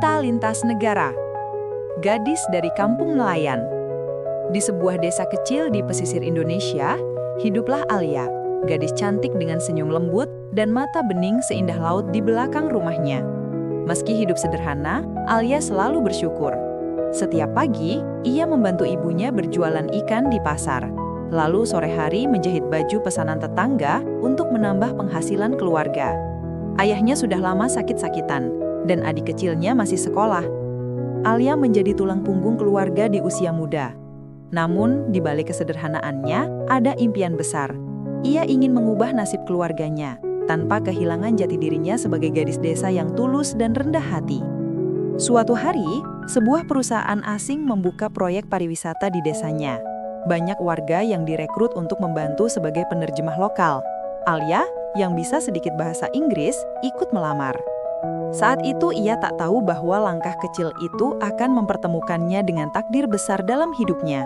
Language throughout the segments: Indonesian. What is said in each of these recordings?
Cinta lintas negara. Gadis dari kampung nelayan. Di sebuah desa kecil di pesisir Indonesia, hiduplah Alia, gadis cantik dengan senyum lembut dan mata bening seindah laut di belakang rumahnya. Meski hidup sederhana, Alia selalu bersyukur. Setiap pagi, ia membantu ibunya berjualan ikan di pasar. Lalu sore hari menjahit baju pesanan tetangga untuk menambah penghasilan keluarga. Ayahnya sudah lama sakit-sakitan, dan adik kecilnya masih sekolah. Alia menjadi tulang punggung keluarga di usia muda. Namun, di balik kesederhanaannya, ada impian besar. Ia ingin mengubah nasib keluarganya, tanpa kehilangan jati dirinya sebagai gadis desa yang tulus dan rendah hati. Suatu hari, sebuah perusahaan asing membuka proyek pariwisata di desanya. Banyak warga yang direkrut untuk membantu sebagai penerjemah lokal. Alia, yang bisa sedikit bahasa Inggris, ikut melamar. Saat itu ia tak tahu bahwa langkah kecil itu akan mempertemukannya dengan takdir besar dalam hidupnya.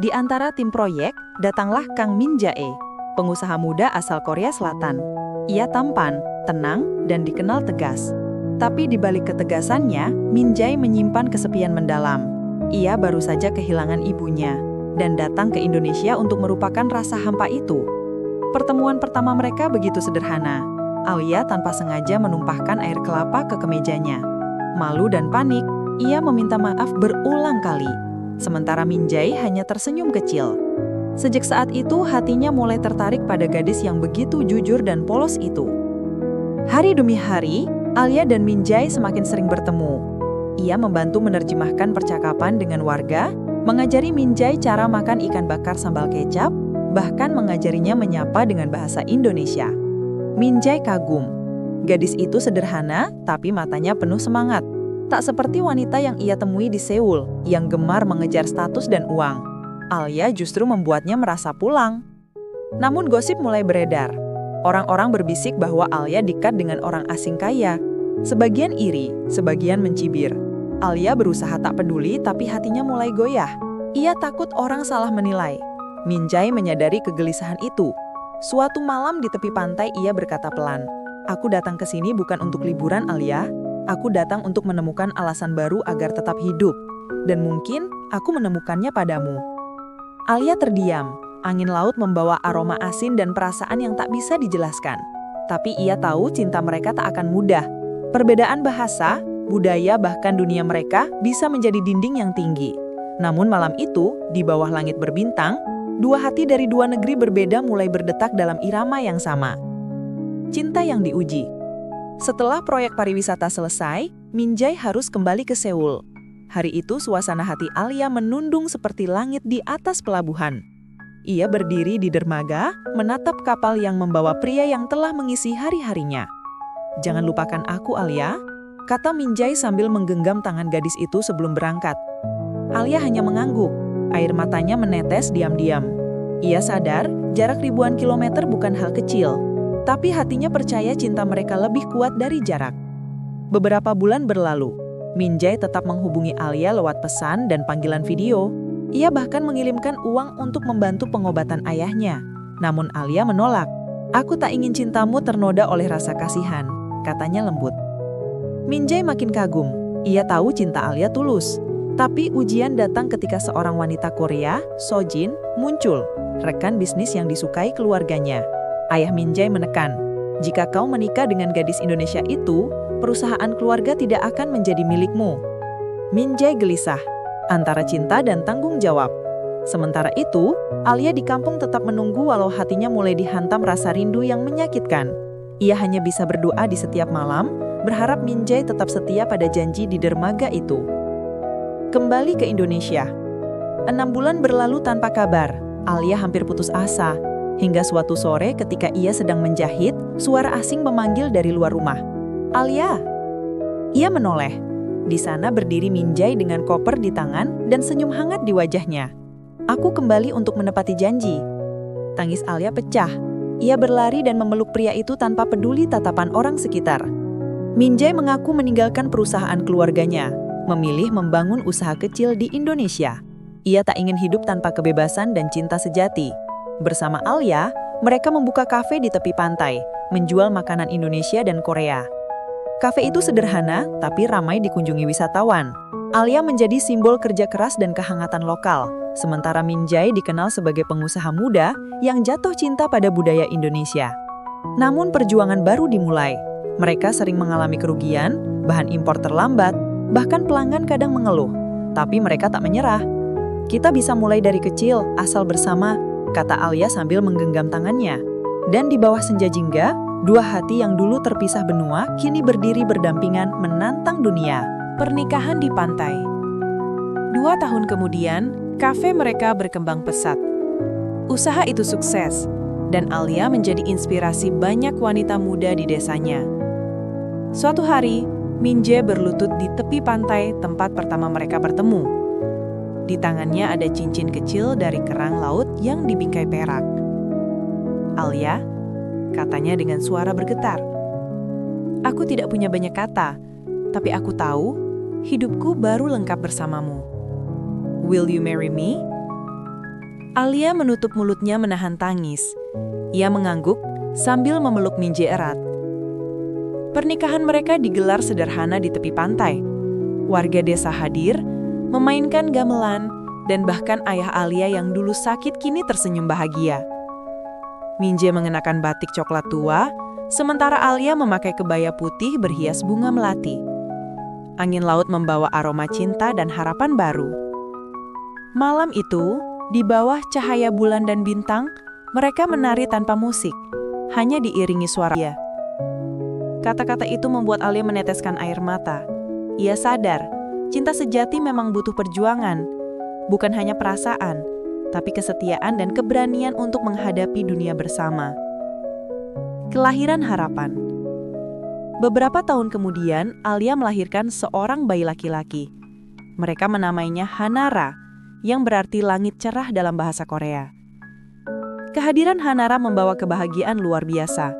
Di antara tim proyek, datanglah Kang Min Jae, pengusaha muda asal Korea Selatan. Ia tampan, tenang, dan dikenal tegas. Tapi di balik ketegasannya, Min Jae menyimpan kesepian mendalam. Ia baru saja kehilangan ibunya dan datang ke Indonesia untuk merupakan rasa hampa itu. Pertemuan pertama mereka begitu sederhana. Alia tanpa sengaja menumpahkan air kelapa ke kemejanya. Malu dan panik, ia meminta maaf berulang kali. Sementara Min Jae hanya tersenyum kecil. Sejak saat itu, hatinya mulai tertarik pada gadis yang begitu jujur dan polos itu. Hari demi hari, Alia dan Min Jae semakin sering bertemu. Ia membantu menerjemahkan percakapan dengan warga, mengajari Min Jae cara makan ikan bakar sambal kecap, bahkan mengajarinya menyapa dengan bahasa Indonesia. Min Jae kagum. Gadis itu sederhana, tapi matanya penuh semangat. Tak seperti wanita yang ia temui di Seoul, yang gemar mengejar status dan uang. Alia justru membuatnya merasa pulang. Namun gosip mulai beredar. Orang-orang berbisik bahwa Alia dekat dengan orang asing kaya. Sebagian iri, sebagian mencibir. Alia berusaha tak peduli, tapi hatinya mulai goyah. Ia takut orang salah menilai. Min Jae menyadari kegelisahan itu. Suatu malam di tepi pantai ia berkata pelan, "Aku datang ke sini bukan untuk liburan, Alia. Aku datang untuk menemukan alasan baru agar tetap hidup. Dan mungkin aku menemukannya padamu." Alia terdiam. Angin laut membawa aroma asin dan perasaan yang tak bisa dijelaskan. Tapi ia tahu cinta mereka tak akan mudah. Perbedaan bahasa, budaya, bahkan dunia mereka bisa menjadi dinding yang tinggi. Namun malam itu, di bawah langit berbintang, dua hati dari dua negeri berbeda mulai berdetak dalam irama yang sama. Cinta yang diuji. Setelah proyek pariwisata selesai, Min Jae harus kembali ke Seoul. Hari itu suasana hati Alia menundung seperti langit di atas pelabuhan. Ia berdiri di dermaga, menatap kapal yang membawa pria yang telah mengisi hari-harinya. "Jangan lupakan aku, Alia," kata Min Jae sambil menggenggam tangan gadis itu sebelum berangkat. Alia hanya mengangguk. Air matanya menetes diam-diam. Ia sadar, jarak ribuan kilometer bukan hal kecil. Tapi hatinya percaya cinta mereka lebih kuat dari jarak. Beberapa bulan berlalu. Min Jae tetap menghubungi Alia lewat pesan dan panggilan video. Ia bahkan mengirimkan uang untuk membantu pengobatan ayahnya. Namun Alia menolak. "Aku tak ingin cintamu ternoda oleh rasa kasihan," katanya lembut. Min Jae makin kagum. Ia tahu cinta Alia tulus. Tapi ujian datang ketika seorang wanita Korea, So Jin, muncul, rekan bisnis yang disukai keluarganya. Ayah Min Jae menekan, "Jika kau menikah dengan gadis Indonesia itu, perusahaan keluarga tidak akan menjadi milikmu." Min Jae gelisah, antara cinta dan tanggung jawab. Sementara itu, Alia di kampung tetap menunggu walau hatinya mulai dihantam rasa rindu yang menyakitkan. Ia hanya bisa berdoa di setiap malam, berharap Min Jae tetap setia pada janji di dermaga itu. Kembali ke Indonesia. 6 bulan berlalu tanpa kabar. Alia hampir putus asa. Hingga suatu sore ketika ia sedang menjahit, suara asing memanggil dari luar rumah. "Alia!" Ia menoleh. Di sana berdiri Min Jae dengan koper di tangan dan senyum hangat di wajahnya. "Aku kembali untuk menepati janji." Tangis Alia pecah. Ia berlari dan memeluk pria itu tanpa peduli tatapan orang sekitar. Min Jae mengaku meninggalkan perusahaan keluarganya, memilih membangun usaha kecil di Indonesia. Ia tak ingin hidup tanpa kebebasan dan cinta sejati. Bersama Alia, mereka membuka kafe di tepi pantai, menjual makanan Indonesia dan Korea. Kafe itu sederhana, tapi ramai dikunjungi wisatawan. Alia menjadi simbol kerja keras dan kehangatan lokal, sementara Min Jae dikenal sebagai pengusaha muda yang jatuh cinta pada budaya Indonesia. Namun perjuangan baru dimulai. Mereka sering mengalami kerugian, bahan impor terlambat, bahkan pelanggan kadang mengeluh. Tapi mereka tak menyerah. Kita bisa mulai dari kecil, asal bersama, kata Alia sambil menggenggam tangannya. Dan di bawah senja jingga, dua hati yang dulu terpisah benua kini berdiri berdampingan menantang dunia. Pernikahan di pantai. 2 tahun kemudian, kafe mereka berkembang pesat. Usaha itu sukses, dan Alia menjadi inspirasi banyak wanita muda di desanya. Suatu hari, Min Jae berlutut di tepi pantai tempat pertama mereka bertemu. Di tangannya ada cincin kecil dari kerang laut yang dibingkai perak. "Alia," katanya dengan suara bergetar. "Aku tidak punya banyak kata, tapi aku tahu hidupku baru lengkap bersamamu. Will you marry me?" Alia menutup mulutnya menahan tangis. Ia mengangguk sambil memeluk Min Jae erat. Pernikahan mereka digelar sederhana di tepi pantai. Warga desa hadir, memainkan gamelan, dan bahkan ayah Alia yang dulu sakit kini tersenyum bahagia. Min Jae mengenakan batik coklat tua, sementara Alia memakai kebaya putih berhias bunga melati. Angin laut membawa aroma cinta dan harapan baru. Malam itu, di bawah cahaya bulan dan bintang, mereka menari tanpa musik, hanya diiringi suara dia. Kata-kata itu membuat Alia meneteskan air mata. Ia sadar, cinta sejati memang butuh perjuangan, bukan hanya perasaan, tapi kesetiaan dan keberanian untuk menghadapi dunia bersama. Kelahiran harapan. Beberapa tahun kemudian, Alia melahirkan seorang bayi laki-laki. Mereka menamainya Hanara, yang berarti langit cerah dalam bahasa Korea. Kehadiran Hanara membawa kebahagiaan luar biasa.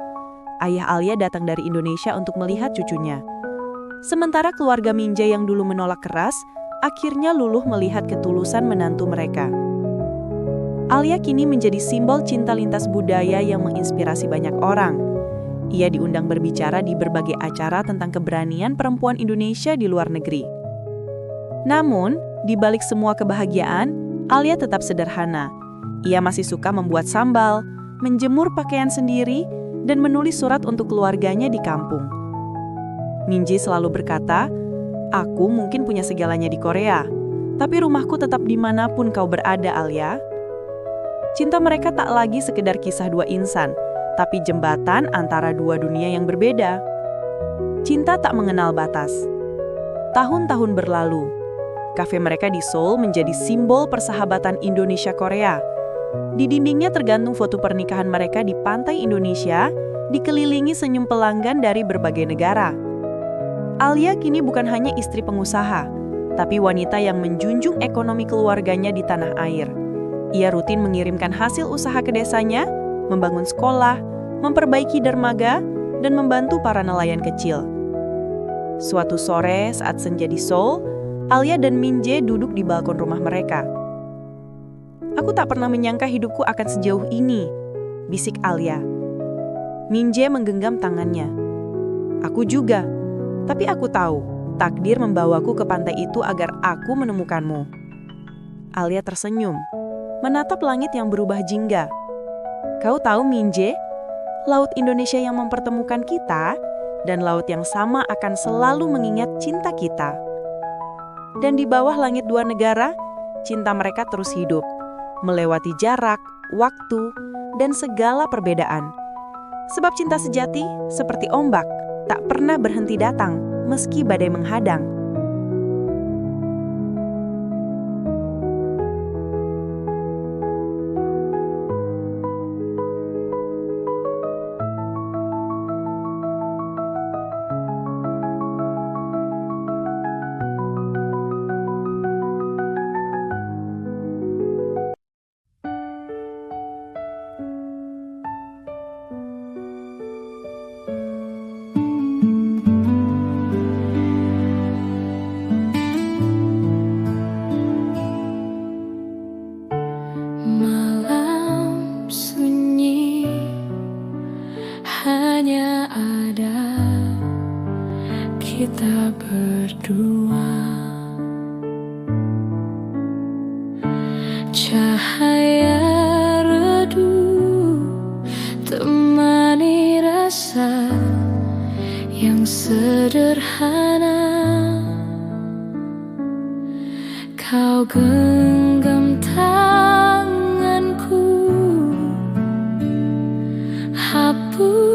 Ayah Alia datang dari Indonesia untuk melihat cucunya. Sementara keluarga Min Jae yang dulu menolak keras, akhirnya luluh melihat ketulusan menantu mereka. Alia kini menjadi simbol cinta lintas budaya yang menginspirasi banyak orang. Ia diundang berbicara di berbagai acara tentang keberanian perempuan Indonesia di luar negeri. Namun, di balik semua kebahagiaan, Alia tetap sederhana. Ia masih suka membuat sambal, menjemur pakaian sendiri, dan menulis surat untuk keluarganya di kampung. Min Jae selalu berkata, "Aku mungkin punya segalanya di Korea, tapi rumahku tetap dimanapun kau berada, Alia." Cinta mereka tak lagi sekedar kisah dua insan, tapi jembatan antara dua dunia yang berbeda. Cinta tak mengenal batas. Tahun-tahun berlalu, kafe mereka di Seoul menjadi simbol persahabatan Indonesia-Korea. Di dindingnya tergantung foto pernikahan mereka di pantai Indonesia, dikelilingi senyum pelanggan dari berbagai negara. Alia kini bukan hanya istri pengusaha, tapi wanita yang menjunjung ekonomi keluarganya di tanah air. Ia rutin mengirimkan hasil usaha ke desanya, membangun sekolah, memperbaiki dermaga, dan membantu para nelayan kecil. Suatu sore saat senja di Seoul, Alia dan Min Jae duduk di balkon rumah mereka. "Aku tak pernah menyangka hidupku akan sejauh ini," bisik Alia. Min Jae menggenggam tangannya. "Aku juga, tapi aku tahu takdir membawaku ke pantai itu agar aku menemukanmu." Alia tersenyum, menatap langit yang berubah jingga. "Kau tahu, Min Jae, laut Indonesia yang mempertemukan kita dan laut yang sama akan selalu mengingat cinta kita." Dan di bawah langit dua negara, cinta mereka terus hidup, melewati jarak, waktu, dan segala perbedaan. Sebab cinta sejati seperti ombak, tak pernah berhenti datang meski badai menghadang. kita berdua. Cahaya redup temani rasa yang sederhana. Kau genggam tanganku, hapus